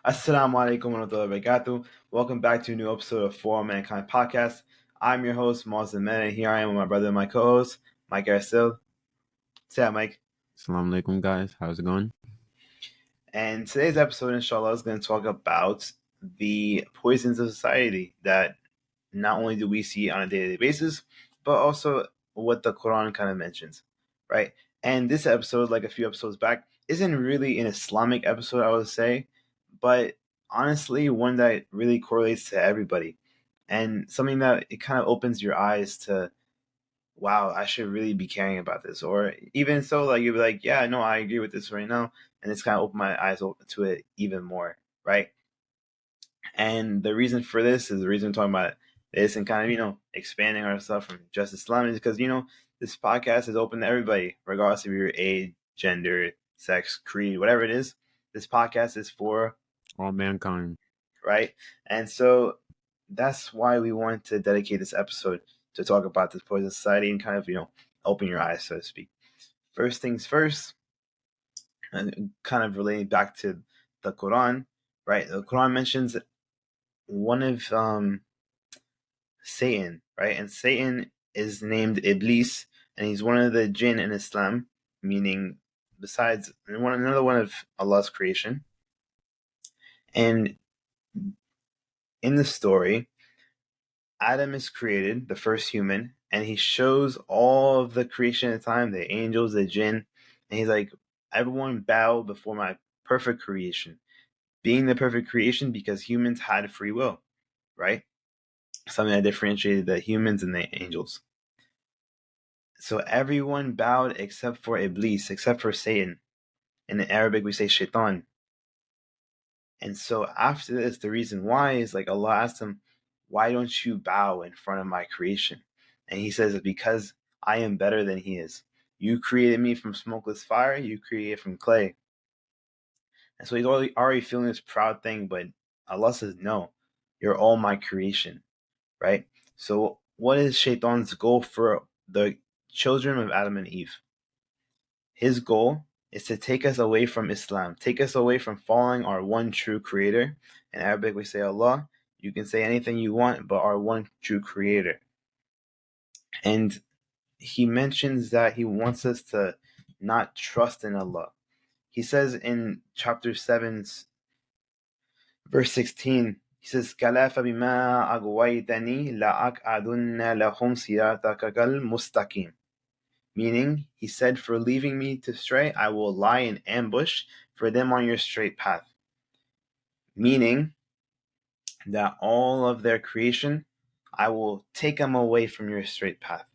Assalamu alaikum wa rahmatullahi wa barakatuh. Welcome back to a new episode of For All Mankind Podcast. I'm your host, Mauz, and here I am with my brother and my co-host, Mike Arcel. Say hi, Mike. Assalamu alaikum, guys. How's it going? And today's episode, inshallah, is going to talk about the poisons of society that not only do we see on a daily basis, but also what the Quran kind of mentions, right? And this episode, like a few episodes back, isn't really an Islamic episode, I would say, but honestly, one that really correlates to everybody and something that it kind of opens your eyes to, wow, I should really be caring about this. Or even so, like you'll be like, yeah, no, I agree with this right now. And it's kind of opened my eyes to it even more, right? And the reason for this is the reason we're talking about this and kind of, expanding ourselves from just Islam is because, this podcast is open to everybody, regardless of your age, gender, sex, creed, whatever it is. This podcast is for all mankind, right? And so that's why we want to dedicate this episode to talk about this poison society and kind of, open your eyes, so to speak. First things first, and kind of relating back to the Quran, right? The Quran mentions one of Satan, right? And Satan is named Iblis, and he's one of the jinn in Islam, meaning besides another one of Allah's creation. And in the story, Adam is created, the first human, and he shows all of the creation at the time, the angels, the jinn, and he's like, everyone bow before my perfect creation. Being the perfect creation because humans had free will, right? Something that differentiated the humans and the angels. So everyone bowed except for Iblis, except for Satan. In Arabic, we say shaitan. And so after this, the reason why is like Allah asked him, why don't you bow in front of my creation? And he says, because I am better than he is. You created me from smokeless fire, you created from clay. And so he's already feeling this proud thing, but Allah says, no, you're all my creation, right? So what is Shaitan's goal for the children of Adam and Eve? His goal is to take us away from Islam, take us away from following our one true creator. In Arabic, we say Allah. You can say anything you want, but our one true creator. And he mentions that he wants us to not trust in Allah. He says in chapter 7, verse 16, he says, كَلَا فَبِمَا أَغْوَيْتَنِي لَأَقْعَدُنَّ لَهُمْ صِرَاطَكَ الْمُسْتَقِيمِ. Meaning, he said, for leaving me to stray, I will lie in ambush for them on your straight path. Meaning that all of their creation, I will take them away from your straight path.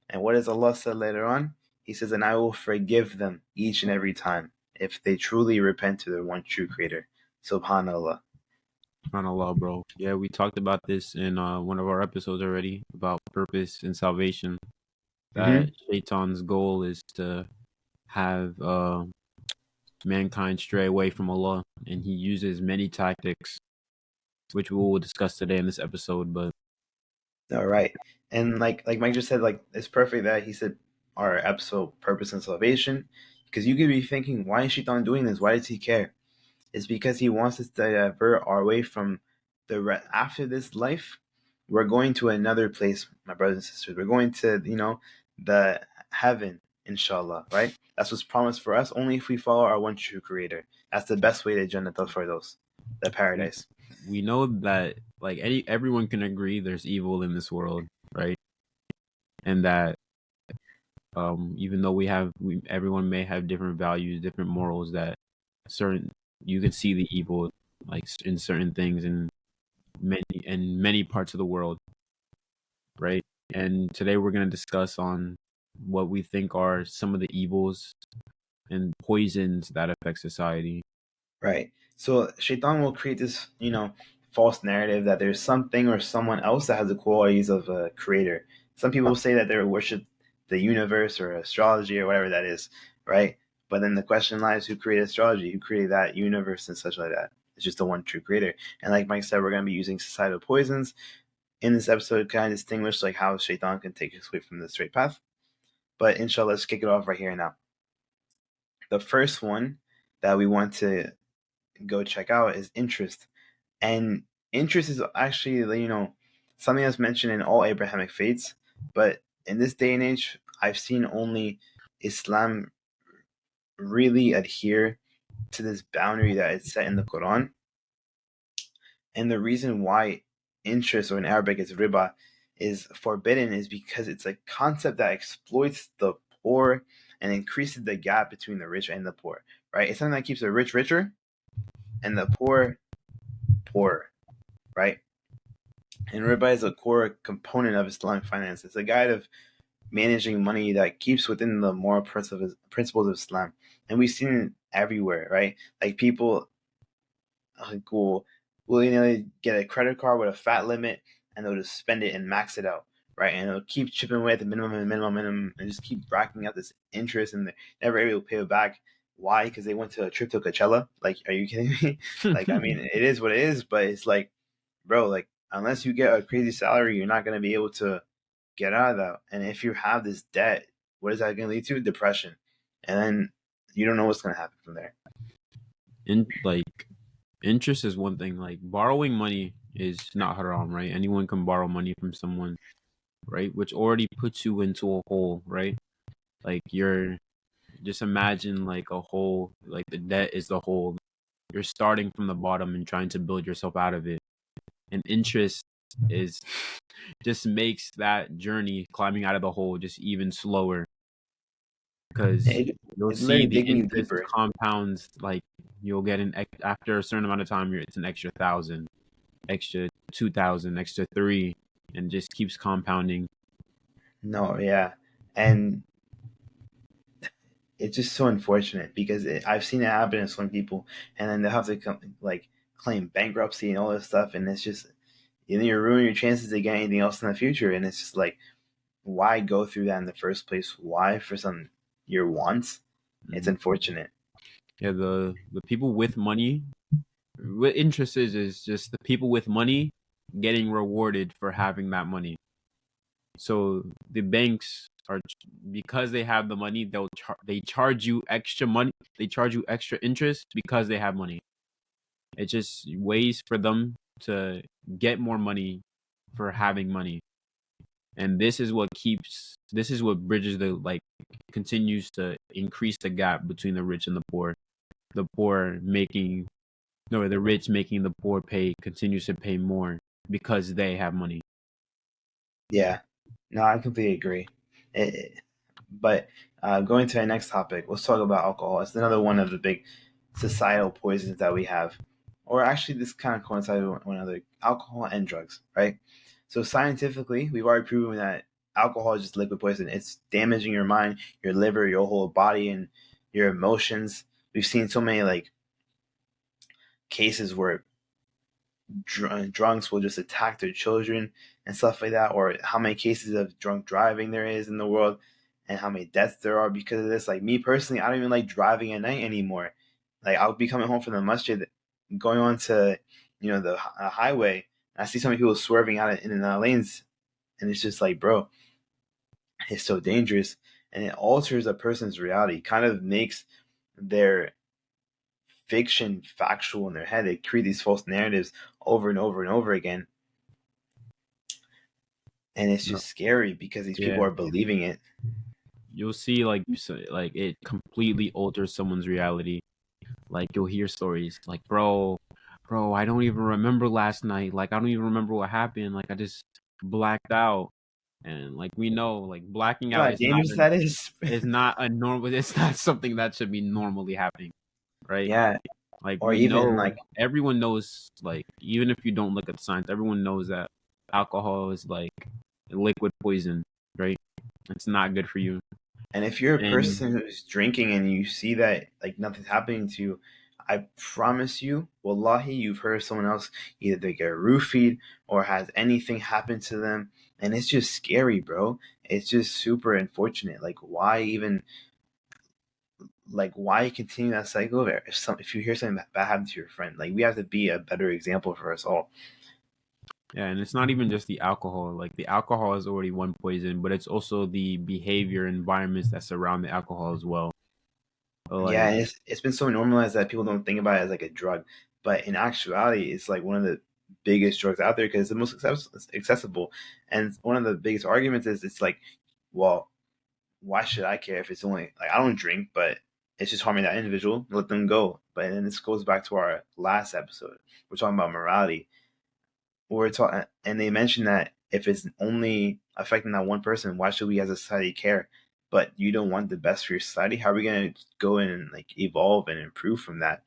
And what does Allah say later on? He says, and I will forgive them each and every time if they truly repent to their one true creator. Subhanallah. SubhanAllah, bro. Yeah, we talked about this in one of our episodes already about purpose and salvation. That Shaitan's goal is to have mankind stray away from Allah, and he uses many tactics, which we will discuss today in this episode. But all right, and like Mike just said, like it's perfect that he said our episode purpose and salvation, because you could be thinking, why is Shaitan doing this? Why does he care? It's because he wants us to divert our way from after this life. We're going to another place, my brothers and sisters. We're going to the heaven, inshallah, right? That's what's promised for us only if we follow our one true creator. That's the best way to Jannat al-Firdaus, the paradise. we know that like everyone can agree there's evil in this world, right? And that even though everyone may have different values, different morals, that you can see the evil like in certain things in many parts of the world, right? And today we're going to discuss on what we think are some of the evils and poisons that affect society. Right. So Shaitan will create this, false narrative that there's something or someone else that has the qualities of a creator. Some people say that they worship the universe or astrology or whatever that is, right? But then the question lies, who created astrology? Who created that universe and such like that? It's just the one true creator. And like Mike said, we're going to be using societal poisons in this episode to kind of distinguish like how Shaitan can take us away from the straight path. But inshallah, let's kick it off right here and now. The first one that we want to go check out is interest. And interest is actually, something that's mentioned in all Abrahamic faiths. But in this day and age, I've seen only Islam really adhere to this boundary that is set in the Quran. And the reason why interest, or in Arabic it's riba, is forbidden is because it's a concept that exploits the poor and increases the gap between the rich and the poor. Right? It's something that keeps the rich richer and the poor poorer. Right? And riba is a core component of Islamic finance. It's a guide of managing money that keeps within the moral principles of Islam. And we've seen it everywhere, right? Like people will willy-nilly get a credit card with a fat limit, and they'll just spend it and max it out, right? And they'll keep chipping away at the minimum and minimum, and just keep racking up this interest, and they're never able to pay it back. Why? Because they went to a trip to Coachella. Like, are you kidding me? Like, I mean, it is what it is, but it's like, bro, like, unless you get a crazy salary, you're not going to be able to get out of that. And if you have this debt, what is that going to lead to? Depression. And then you don't know what's going to happen from there. Interest is one thing. Like, borrowing money is not haram, right? Anyone can borrow money from someone, right? Which already puts you into a hole, right? Like, you're just imagine like a hole, like the debt is the hole. You're starting from the bottom and trying to build yourself out of it. And interest is just makes that journey climbing out of the hole just even slower, because you'll It's see literally the digging you interest deeper. compounds. Like, you'll get after a certain amount of time, it's an extra 1,000, extra 2,000, extra 3, and just keeps compounding. No, yeah. And it's just so unfortunate because I've seen it happen to some people, and then they'll have to claim bankruptcy and all this stuff, and it's just, you're ruining your chances to get anything else in the future. And it's just like, why go through that in the first place? Why for some your wants? It's unfortunate. Yeah, the people with money, what interest is just the people with money getting rewarded for having that money. So the banks are, because they have the money, they charge you extra money. They charge you extra interest because they have money. It's just ways for them to get more money for having money. And this is what bridges continues to increase the gap between the rich and the poor. The rich making the poor continues to pay more because they have money. Yeah, no, I completely agree. But going to our next topic, let's talk about alcohol. It's another one of the big societal poisons that we have. Or actually, this kind of coincides with one other: alcohol and drugs, right? So scientifically, we've already proven that alcohol is just liquid poison. It's damaging your mind, your liver, your whole body, and your emotions. We've seen so many cases where drunks will just attack their children and stuff like that, or how many cases of drunk driving there is in the world, and how many deaths there are because of this. Like, me personally, I don't even like driving at night anymore. Like, I'll be coming home from the masjid, going on to the highway, and I see so many people swerving out in the lanes, and it's just like, bro, it's so dangerous, and it alters a person's reality. Kind of makes their fiction factual in their head. They create these false narratives over and over and over again, and it's just scary because these people Yeah, are believing it. you'll see, like you said, like it completely alters someone's reality. Like, you'll hear stories like, bro, I don't even remember last night. Like, I don't even remember what happened. Like, I just blacked out. And like, we know, like, blacking You know out how dangerous that is. is not a normal. It's not something that should be normally happening, right? Yeah, Like, or we even know, everyone knows, like, even if you don't look at the science, everyone knows that alcohol is like liquid poison, right? It's not good for you. and if you're a And person who's drinking and you see that like nothing's happening to you, I promise you, wallahi, you've heard someone else either they get roofied or has anything happen to them, and it's just scary, bro. It's just super unfortunate. Like, why continue that cycle? If you hear something bad happen to your friend, like, we have to be a better example for us all. yeah, and it's not even just the alcohol. Like, the alcohol is already one poison, but it's also the behavior environments that surround the alcohol as well. Yeah, Like, and it's been so normalized that people don't think about it as like a drug, but in actuality, it's like one of the biggest drugs out there because it's the most accessible. And one of the biggest arguments is it's like, well, why should I care if it's only like I don't drink, but it's just harming that individual. Let them go. But then this goes back to our last episode. We're talking about morality. We're talking, and they mentioned that if it's only affecting that one person, why should we as a society care? But you don't want the best for your society. How are we going to go in and like evolve and improve from that?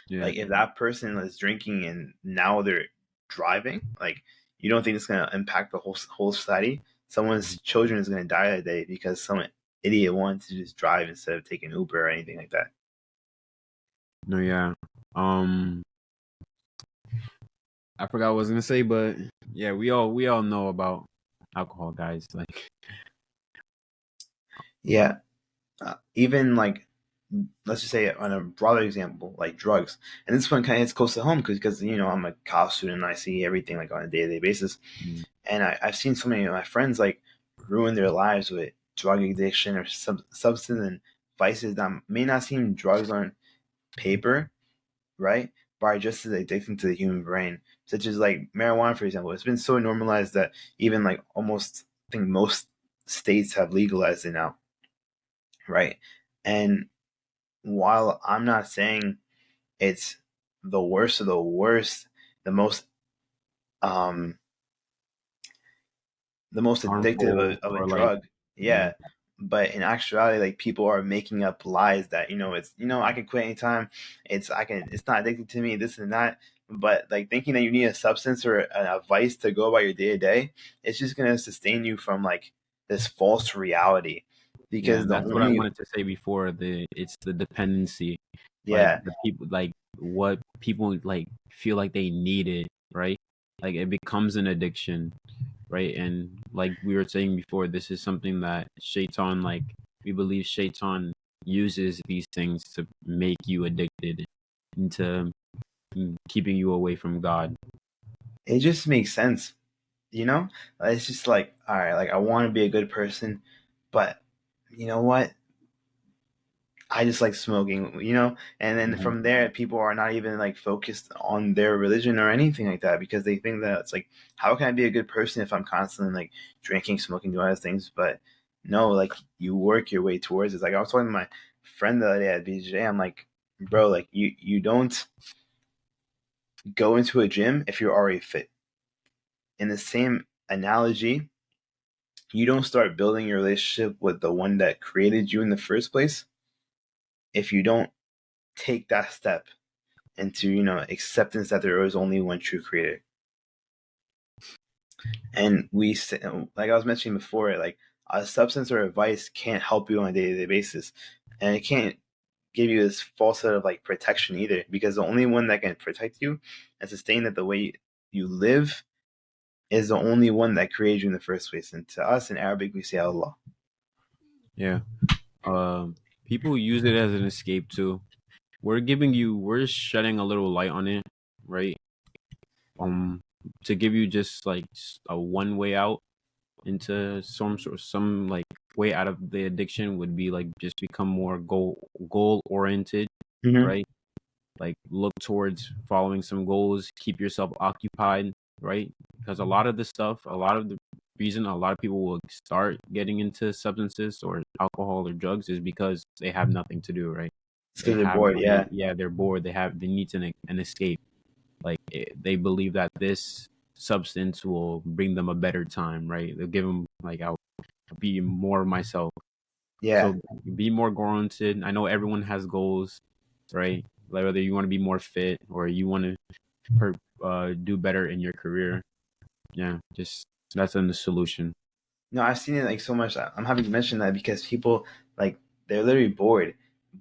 yeah, Like if that person is drinking and now they're driving, like you don't think it's going to impact the whole society? Someone's children is going to die that day because some idiot wanted to just drive instead of taking Uber or anything like that. no, yeah. Um, I forgot what I was gonna say, but yeah, we all know about alcohol, guys. Like, Yeah, even like let's just say on a broader example, like drugs, and this one kind of hits close to home because I'm a college student and I see everything like on a day to day basis, mm, and I've seen so many of my friends like ruin their lives with drug addiction or substance and vices that may not seem drugs on paper, right? But are just as addicting to the human brain, such as like marijuana, for example. It's been so normalized that even like almost I think most states have legalized it now, right? And while I'm not saying it's the worst of the worst, the most um the most addictive harmful of a or like, drug. yeah, Yeah. But in actuality, like people are making up lies that, it's I can quit anytime. It's not addicted to me, this and that. But like thinking that you need a substance or a vice to go about your day to day, it's just gonna sustain you from like this false reality. yeah. Because And the that's what I only wanted to say before. It's the dependency, like yeah, the people, like what people like feel like they need it, right? Like it becomes an addiction, right? And like we were saying before, this is something that Shaitan, like we believe Shaitan uses these things to make you addicted into keeping you away from God. it just makes sense, you know? It's just like, all right, like I want to be a good person, but you know what? I just like smoking, and then Mhm. from there, people are not even like focused on their religion or anything like that because they think that it's like, how can I be a good person if I'm constantly like drinking, smoking, doing other things? But no, like you work your way towards it. Like I was talking to my friend the other day at BJ, I'm like, bro, like you don't go into a gym if you're already fit. In the same analogy, you don't start building your relationship with the one that created you in the first place if you don't take that step into acceptance that there is only one true creator. And like I was mentioning before, like a substance or a vice can't help you on a day-to-day basis, and it can't give you this false set of like protection either, because the only one that can protect you and sustain that the way you live is the only one that created you in the first place. And to us in Arabic we say Allah. Yeah. People use it as an escape too. We're shedding a little light on it, right? Um, to give you just like a one way out into some like way out of the addiction would be like just become more goal oriented, Mm-hmm. right? Like look towards following some goals, keep yourself occupied, right? Because a lot of the reason a lot of people will start getting into substances or alcohol or drugs is because they have nothing to do, right? It's because they're bored. Yeah. Yeah, they're bored. They need an escape. Like they believe that this substance will bring them a better time, right? They'll give them like I'll be more myself. Yeah. So be more oriented. I know everyone has goals, right? Like whether you want to be more fit or you want to do better in your career. Yeah, just that's the solution. No, I've seen it like so much. I'm having to mention that because people like they're literally bored,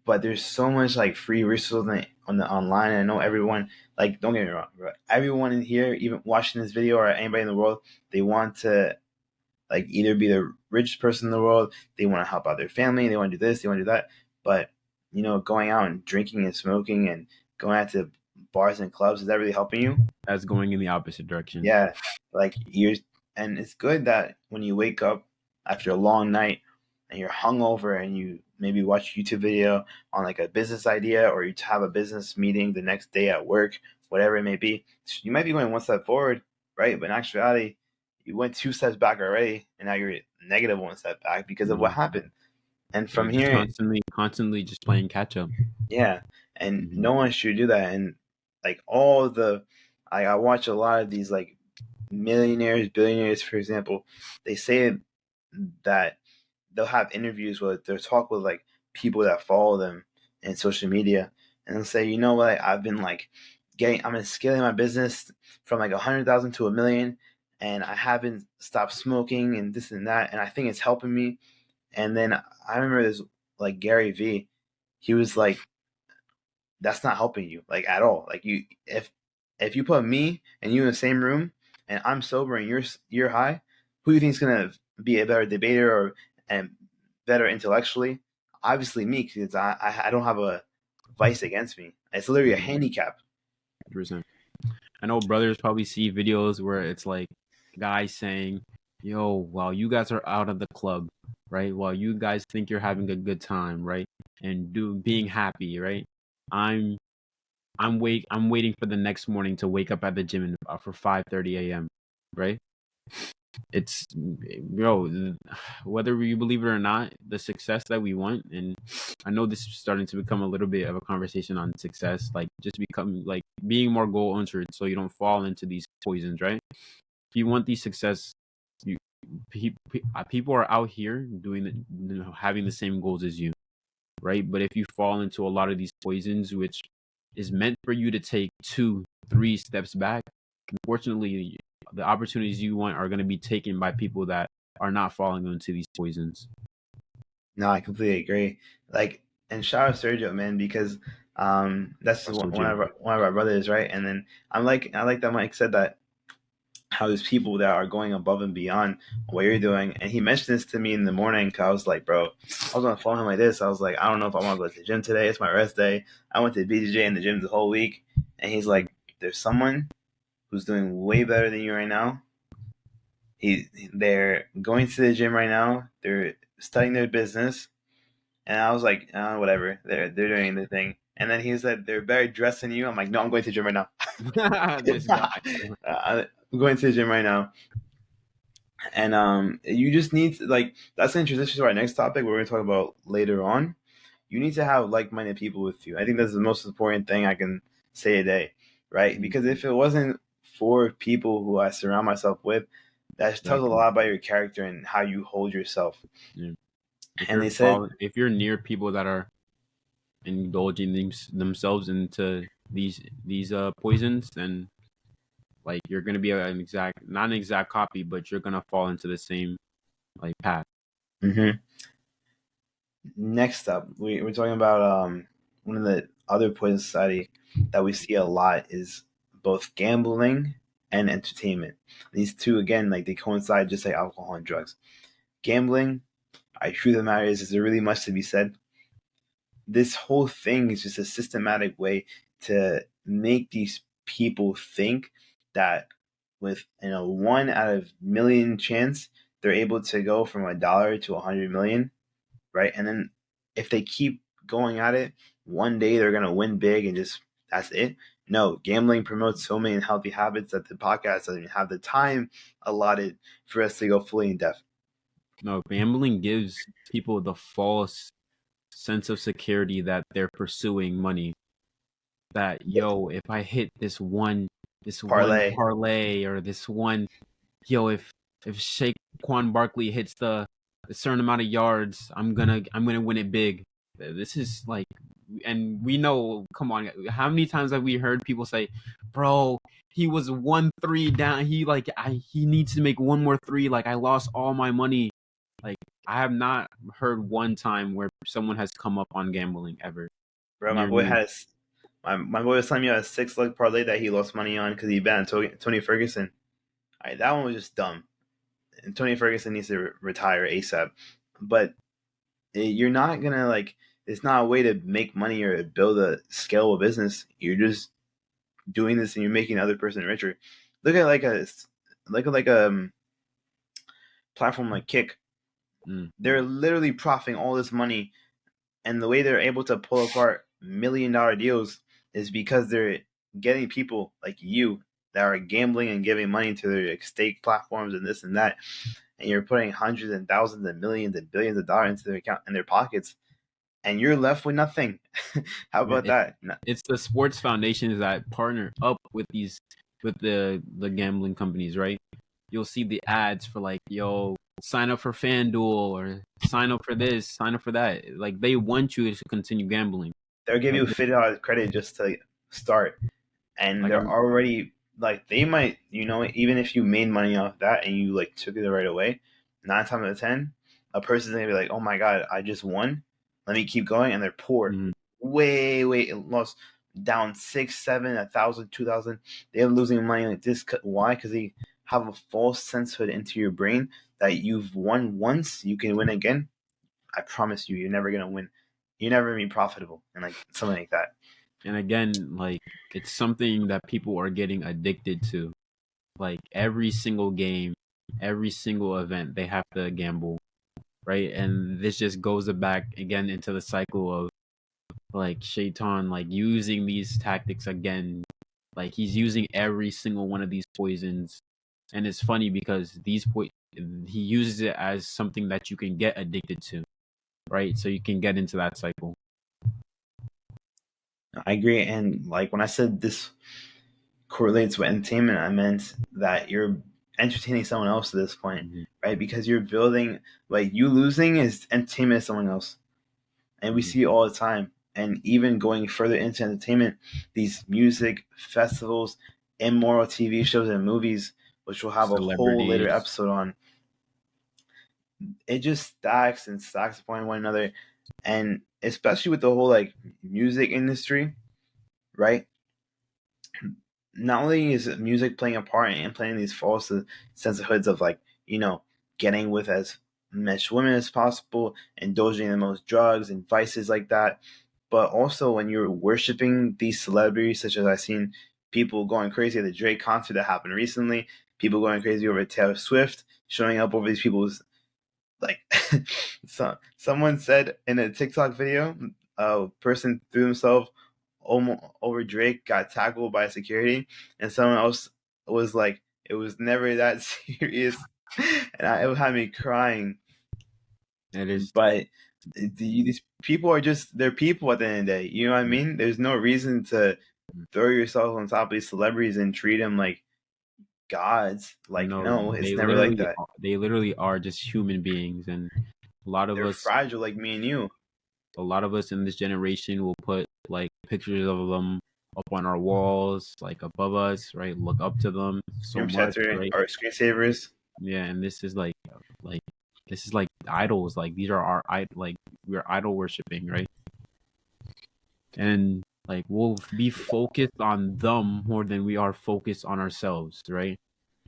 but there's so much like free resources on the online. And I know everyone, like, don't get me wrong, bro, everyone in here, even watching this video or anybody in the world, they want to like either be the richest person in the world, they want to help out their family, they want to do this, they want to do that. But going out and drinking and smoking and going out to bars and clubs, is that really helping you? That's going in the opposite direction. Yeah, like and it's good that when you wake up after a long night and you're hungover and you maybe watch a YouTube video on like a business idea, or you have a business meeting the next day at work, whatever it may be. You might be going one step forward, right? But in actuality, you went 2 steps back already, and now you're negative 1 step back because of what happened. And You're from just here, constantly just playing catch up. yeah, and no one should do that. And like all the, I watch a lot of these like millionaires, billionaires, for example. They say that they'll have interviews with, they'll talk with like people that follow them in social media, and they'll say, you know what, I've been like I'm scaling my business from like 100,000 to 1 million, and I haven't stopped smoking and this and that, and I think it's helping me. And then I remember this, like Gary V, he was like, that's not helping you like at all. Like if you put me and you in the same room and I'm sober and you're high, who do you think is gonna be a better debater or and better intellectually? Obviously me, because I don't have a vice against me. It's literally a handicap. 100%. I know brothers probably see videos where it's like guys saying, "Yo, while you guys are out of the club, right? While you guys think you're having a good time, right? And being happy, right? I'm I'm waiting for the next morning to wake up at the gym for 5:30 a.m. Right? It's whether you believe it or not, the success that we want, and I know this is starting to become a little bit of a conversation on success, like just become like being more goal oriented so you don't fall into these poisons, right? If you want these success, you people are out here doing having the same goals as you, right? But if you fall into a lot of these poisons, which is meant for you to take 2-3 steps back, unfortunately the opportunities you want are going to be taken by people that are not falling into these poisons. No, I completely agree. Like, and shout out Sergio, man, because that's one of our brothers, right? And then I like that Mike said that, how there's people that are going above and beyond what you're doing. And he mentioned this to me in the morning, because I was like, bro, I was on the phone like this. I was like, I don't know if I want to go to the gym today. It's my rest day. I went to BJJ in the gym the whole week. And he's like, there's someone who's doing way better than you right now. They're going to the gym right now. They're studying their business. And I was like, whatever. They're doing the thing. And then he said, they're better dressed than you. I'm like, no, I'm going to the gym right now. This guy. I'm going to the gym right now. And you just need to, like, that's going to transition to our next topic we're going to talk about later on. You need to have like-minded people with you. I think that's the most important thing I can say today, right? Because if it wasn't for people who I surround myself with, that tells a lot about your character and how you hold yourself. Yeah. And they said, if you're near people that are indulging themselves into these poisons, then like you're gonna be not an exact copy, but you're gonna fall into the same like path. Mm-hmm. Next up, we're talking about one of the other poisons in society that we see a lot is both gambling and entertainment. These two, again, like they coincide just like alcohol and drugs. Gambling, I truth of the matter is there really much to be said. This whole thing is just a systematic way to make these people think that with 1 out of 1,000,000 chance they're able to go from $1 to 100 million, right? And then if they keep going at it, one day they're gonna win big and just that's it. No, gambling promotes so many unhealthy habits that the podcast doesn't have the time allotted for us to go fully in depth. No, gambling gives people the false sense of security that they're pursuing money. That if I hit this one parlay or this one, if Saquon Barkley hits the a certain amount of yards, I'm gonna win it big. This is like, and we know. Come on, how many times have we heard people say, "Bro, he was 1-3 down. He needs to make one more three. Like I lost all my money." Like I have not heard one time where someone has come up on gambling ever. Bro, my boy was telling me a 6-leg parlay that he lost money on because he bet on Tony Ferguson. All right, that one was just dumb. And Tony Ferguson needs to retire ASAP. But you're not gonna it's not a way to make money or build a scalable business. You're just doing this and you're making the other person richer. Look at like a platform like Kick. They're literally profiting all this money And the way they're able to pull apart $1 million deals is because they're getting people like you that are gambling and giving money to their stake platforms and this and that, and you're putting hundreds and thousands and millions and billions of dollars into their account in their pockets, and you're left with nothing. How about that? It's the sports foundations that partner up with the gambling companies, right? You'll see the ads for like, yo, sign up for FanDuel or sign up for this, sign up for that. Like they want you to continue gambling. They'll give like, you $50 credit just to start, and like they're already like they might, even if you made money off that and you like took it right away, 9 times out of 10, a person's gonna be like, "Oh my god, I just won. Let me keep going," and they're poor, way lost, down 6, 7, 1,000, 2,000. They're losing money like this. Why? Because they have a false sense of it into your brain that you've won once, you can win again. I promise you, you're never gonna win. You're never gonna be profitable, and like something like that. And again, like it's something that people are getting addicted to. Like every single game, every single event, they have to gamble, right? And this just goes back again into the cycle of like Shaitan, like using these tactics again. Like he's using every single one of these poisons, and it's funny because he uses it as something that you can get addicted to, right? So you can get into that cycle. I agree, and like when I said this correlates with entertainment, I meant that you're entertaining someone else at this point, right? Because you're building, like you losing is entertainment to someone else, and we see it all the time. And even going further into entertainment, these music festivals, immoral TV shows and movies, which we'll have a whole later episode on, it just stacks and stacks upon one another. And especially with the whole like music industry, right? Not only is music playing a part in implanting these false sensibilities of like, getting with as much women as possible, indulging in the most drugs and vices like that, but also when you're worshiping these celebrities, such as I've seen people going crazy at the Drake concert that happened recently, people going crazy over Taylor Swift, showing up over these people's like someone said in a TikTok video, a person threw himself over Drake, got tackled by security, and someone else was like, "It was never that serious," and it had me crying. It is, but these people are they're people at the end of the day. You know what I mean? There's no reason to throw yourself on top of these celebrities and treat them like gods. Like, no, it's never like that. They literally are just human beings, and a lot of they're us fragile, like me and you. A lot of us in this generation will put like pictures of them up on our walls, like above us, right? Look up to them so much, right? Our screensavers. Yeah, and this is like idols. Like these are our we're idol worshiping, right? And like we'll be focused on them more than we are focused on ourselves, right?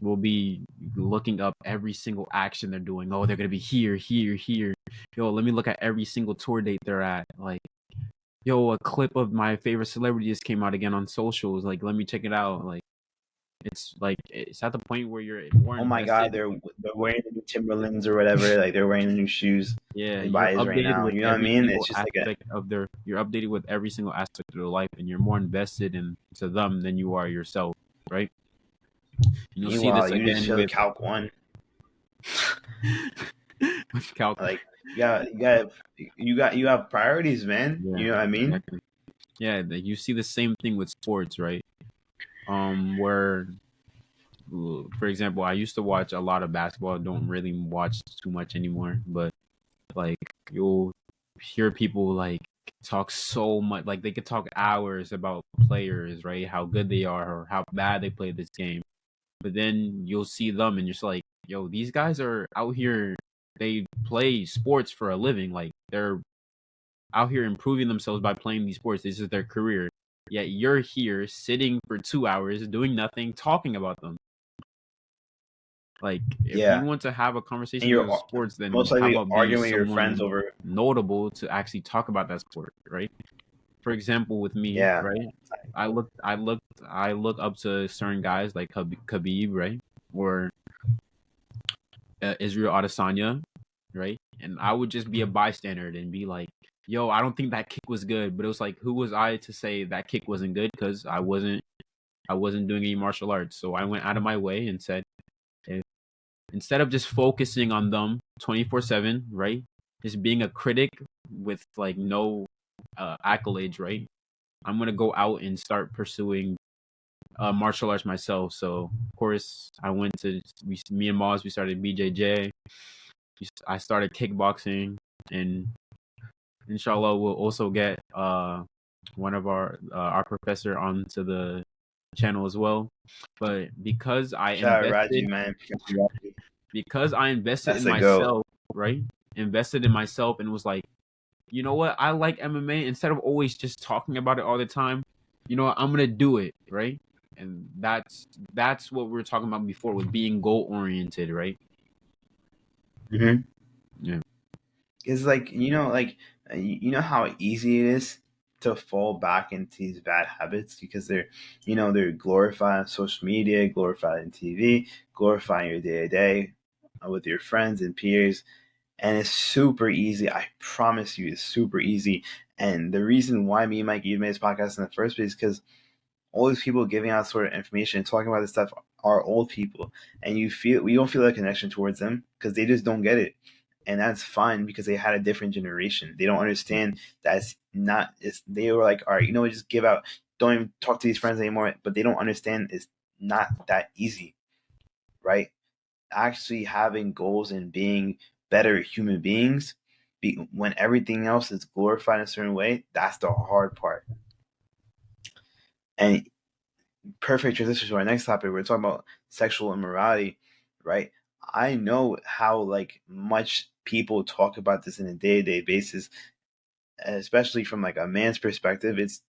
We'll be looking up every single action they're doing. Oh, they're gonna be here, here, here. Yo, let me look at every single tour date they're at. Like, yo, a clip of my favorite celebrity just came out again on socials. Like, let me check it out. Like, it's at the point where you're more. Oh my god, they're wearing the new Timberlands or whatever. Like they're wearing the new shoes. Yeah, you're updated right now. You know what I mean? It's just like you're updated with every single aspect of their life, and you're more invested into them than you are yourself, right? You'll see this again with Calc 1. With Calc, like you have priorities, man. Yeah, you know what I mean? Exactly. Yeah, you see the same thing with sports, right? Where, for example, I used to watch a lot of basketball. I don't really watch too much anymore, but like you'll hear people like talk so much, like they could talk hours about players, right? How good they are or how bad they play this game. But then you'll see them and you're just like, yo, these guys are out here. They play sports for a living. Like they're out here improving themselves by playing these sports. This is their career. Yet you're here sitting for 2 hours doing nothing, talking about them. Like if you want to have a conversation about sports, then most likely arguing with your friends over notable to actually talk about that sport, right? For example, with me, right? I look up to certain guys like Khabib, right? Or Israel Adesanya, right? And I would just be a bystander and be like, yo, I don't think that kick was good. But it was like, who was I to say that kick wasn't good? Because I wasn't doing any martial arts. So I went out of my way and said, if, instead of just focusing on them 24/7, right? Just being a critic with like no accolades, right? I'm gonna go out and start pursuing martial arts myself. So of course I went to me and Mauz. We started BJJ. I started kickboxing, and inshallah we'll also get one of our professor onto the channel as well. But Shout out Raji, man. because I invested That's in a go. myself, right? Invested in myself and was like, you know what? I like MMA. Instead of always just talking about it all the time, you know what? I'm gonna do it, right? And that's what we were talking about before with being goal oriented, right? Mm-hmm. Yeah. It's like you know how easy it is to fall back into these bad habits because they're glorified on social media, glorified on TV, glorifying your day to day with your friends and peers, and it's super easy. I promise you, it's super easy. And the reason why me and Mike even made this podcast in the first place is because all these people giving out sort of information, talking about this stuff, are old people, and we don't feel a connection towards them because they just don't get it, and that's fine because they had a different generation. They don't understand that it's not. It's they were like, all right, just give out. Don't even talk to these friends anymore. But they don't understand it's not that easy, right? Actually having goals and being better human beings, when everything else is glorified in a certain way, that's the hard part. And perfect transition to our next topic. We're talking about sexual immorality, right? I know how like much people talk about this in a day to day basis, especially from like a man's perspective. It's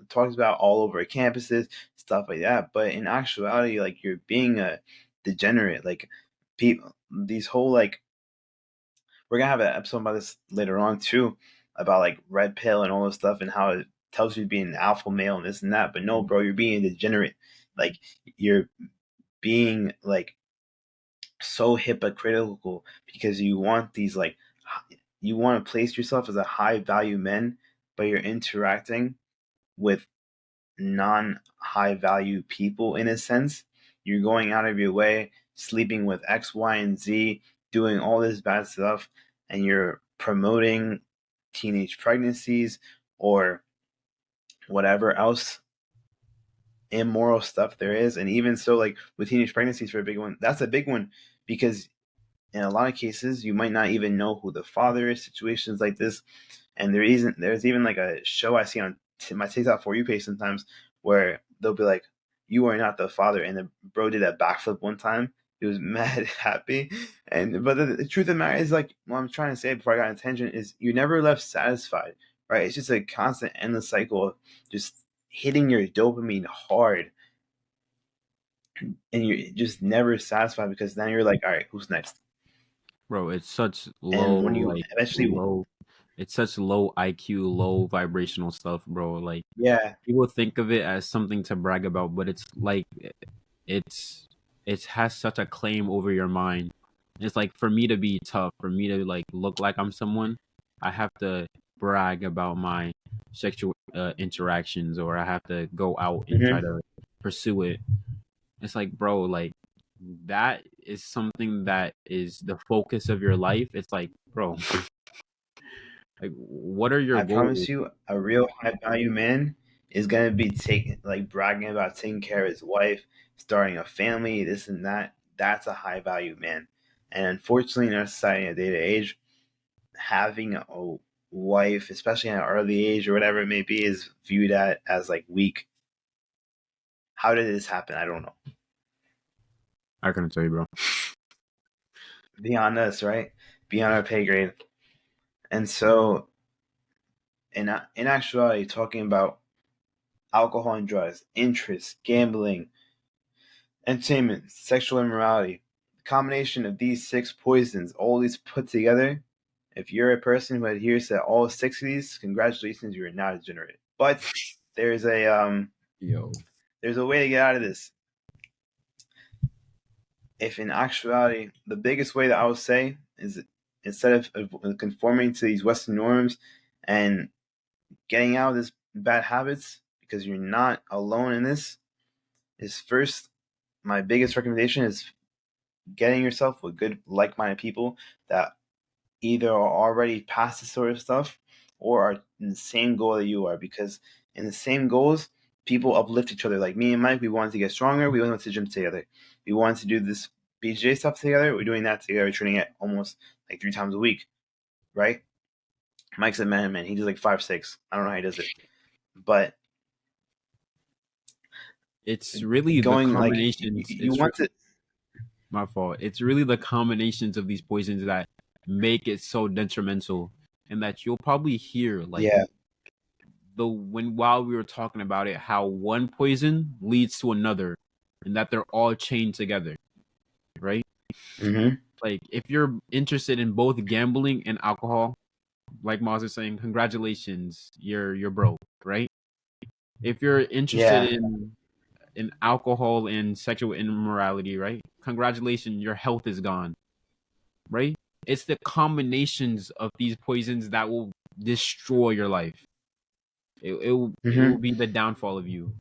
talks about all over campuses, stuff like that. But in actuality, like you're being a degenerate. Like people, these whole like we're gonna have an episode about this later on too, about like red pill and all this stuff and how it tells you to be an alpha male and this and that. But no, bro, you're being degenerate. Like you're being like so hypocritical because you want these like you want to place yourself as a high value man, but you're interacting with non high value people in a sense. You're going out of your way, sleeping with X, Y, and Z, doing all this bad stuff, and you're promoting teenage pregnancies or whatever else immoral stuff there is. And even so, like with teenage pregnancies for a big one, that's a big one because in a lot of cases you might not even know who the father is. Situations like this, and there's even like a show I see on my TikTok for you page sometimes where they'll be like, "You are not the father," and the bro did that backflip one time. He was mad happy, and but the truth of the matter is like what I'm trying to say before I got attention is you never left satisfied, right? It's just a constant endless cycle of just hitting your dopamine hard, and you're just never satisfied because then you're like, all right, who's next? Bro, it's such And when you eventually, low it's such low IQ, low vibrational stuff, bro. Like yeah, people think of it as something to brag about, but it's like it's it has such a claim over your mind. It's like for me to be tough, for me to like look like I'm someone, I have to brag about my sexual interactions, or I have to go out and try mm-hmm. to pursue it. It's like, bro, like that is something that is the focus of your life. It's like, bro, like what are your I goals? promise you, a real high value man is gonna be taking like bragging about taking care of his wife, starting a family, this and that. That's a high value man. And unfortunately, in our society at data age, having a wife, especially at an early age or whatever it may be, is viewed as like weak. How did this happen? I don't know. I couldn't tell you, bro. Beyond us, right? Beyond our pay grade. And so, in actuality, talking about alcohol and drugs, interest, gambling, entertainment, sexual immorality. The combination of these six poisons, all these put together, if you're a person who adheres to all six of these, congratulations, you are not a degenerate. But there's a Yo, there's a way to get out of this. If in actuality, the biggest way that I would say is instead of conforming to these Western norms And getting out of this bad habits, because you're not alone in this, is first, my biggest recommendation is getting yourself with good, like-minded people that either are already past this sort of stuff or are in the same goal that you are. Because in the same goals, people uplift each other. Like me and Mike, we wanted to get stronger. We went to the gym together. We wanted to do this BJ stuff together. We're doing that together. We're training it almost like 3 times a week, right? Mike's a man. He does like 5'6". I don't know how he does it, but It's really the going like combinations. you It's want to, my fault. It's really the combinations of these poisons that make it so detrimental, and that you'll probably hear like yeah, while we were talking about it, how one poison leads to another, and that they're all chained together, right? mm-hmm. Like if you're interested in both gambling and alcohol, like Mauz is saying, congratulations, you're broke, right? If you're interested Yeah, in alcohol and sexual immorality, right? Congratulations, your health is gone, right? It's the combinations of these poisons that will destroy your life. It will mm-hmm. be the downfall of you.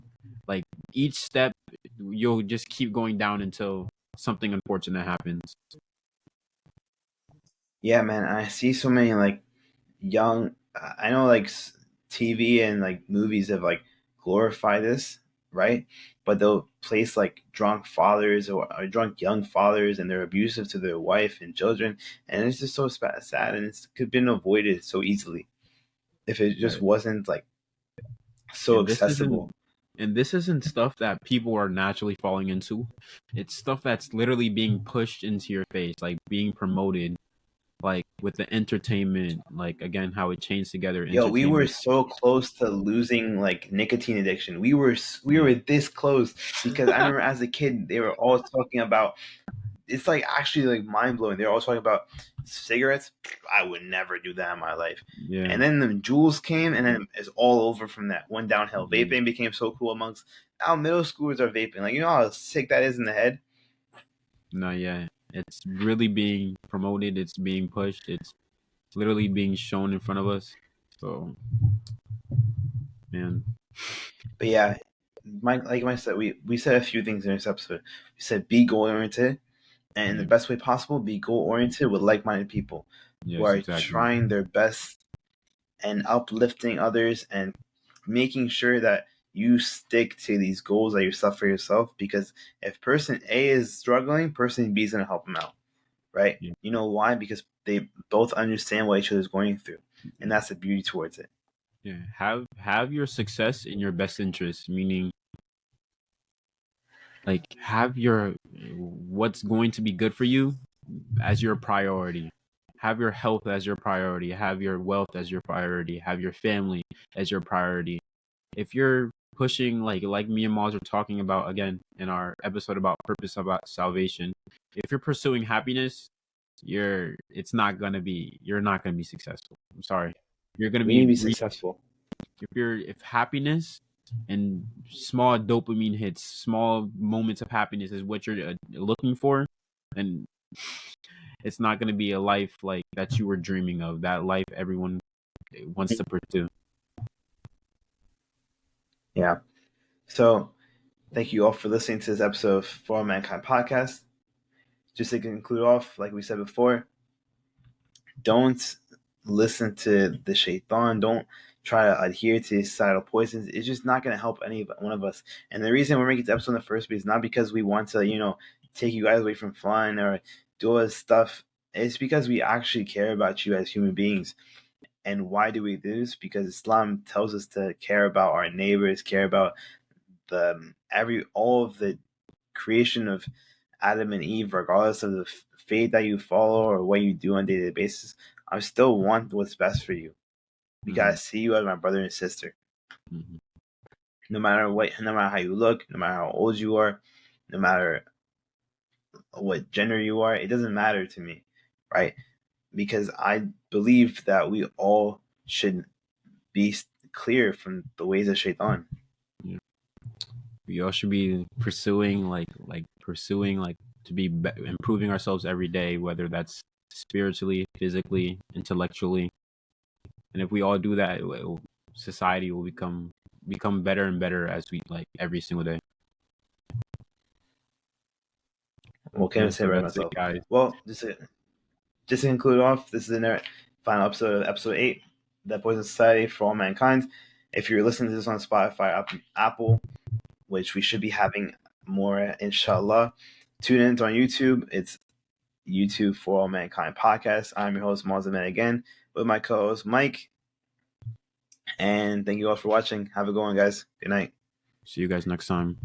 Like each step, you'll just keep going down until something unfortunate happens. Yeah, man. I see so many like young. I know like TV and like movies have like glorified this, right? But they'll place like drunk fathers or drunk young fathers, and they're abusive to their wife and children, and it's just so sad, and it could have been avoided so easily if it just Right. wasn't like so And this isn't accessible. and this isn't stuff that people are naturally falling into. It's stuff that's literally being pushed into your face, like being promoted, like with the entertainment, like again how it chains together Yo, we were entertainment. so close to losing like nicotine addiction. We were this close because I remember as a kid they were all talking about. It's like actually like mind blowing. They're all talking about cigarettes. I would never do that in my life. Yeah. And then the Jules came, and then it's all over from that. Went downhill. Mhm. Vaping became so cool amongst now middle schoolers are vaping. Like you know how sick that is in the head. No, yeah. It's really being promoted, it's being pushed, it's literally being shown in front of us. So, man. But yeah, Mike, like I said, we said a few things in this episode. We said be goal oriented, and in the Yeah. best way possible, be goal oriented with like minded people who Yes, are exactly. trying their best and uplifting others and making sure that you stick to these goals that you set for yourself. Because if person A is struggling, person B is going to help them out, right? Yeah. You know why? Because they both understand what each other is going through, and Yeah. that's the beauty towards it. Yeah. Have your success in your best interest, meaning like have your what's going to be good for you as your priority. Have your health as your priority. Have your wealth as your priority. Have your family as your priority. If you're pushing like me and Mauz are talking about again in our episode about purpose about salvation, if you're pursuing happiness, you're not gonna be successful. I'm sorry. You're gonna We need to be be successful. if happiness and small dopamine hits, small moments of happiness is what you're looking for, then it's not going to be a life like that you were dreaming of, that life everyone wants to pursue. Yeah. So thank you all for listening to this episode of For All Mankind podcast. Just to conclude off, like we said before, don't listen to the shaitan. Don't try to adhere to societal poisons. It's just not going to help any one of us. And the reason we're making this episode in the first place is not because we want to, take you guys away from fun or do all this stuff. It's because we actually care about you as human beings. And why do we do this? Because Islam tells us to care about our neighbors, care about the all of the creation of Adam and Eve, regardless of the faith that you follow or what you do on a daily basis. I still want what's best for you because I Mm-hmm. see you as my brother and sister. Mm-hmm. No matter what, no matter how you look, no matter how old you are, no matter what gender you are, it doesn't matter to me, right? Because I believe that we all should be clear from the ways of Shaitan. Yeah. We all should be pursuing pursuing to be improving ourselves every day, whether that's spiritually, physically, intellectually, And if we all do that, society will become better and better as we like every single day. Well, can't Yeah, even say so it by that's it, myself. guys. Well, just to conclude off, this is the final episode of episode 8, The Poison Society for All Mankind. If you're listening to this on Spotify, Apple, which we should be having more, inshallah, tune in on YouTube. It's YouTube for All Mankind podcast. I'm your host, Mauz again, with my co-host, Mike. And thank you all for watching. Have a good one, guys. Good night. See you guys next time.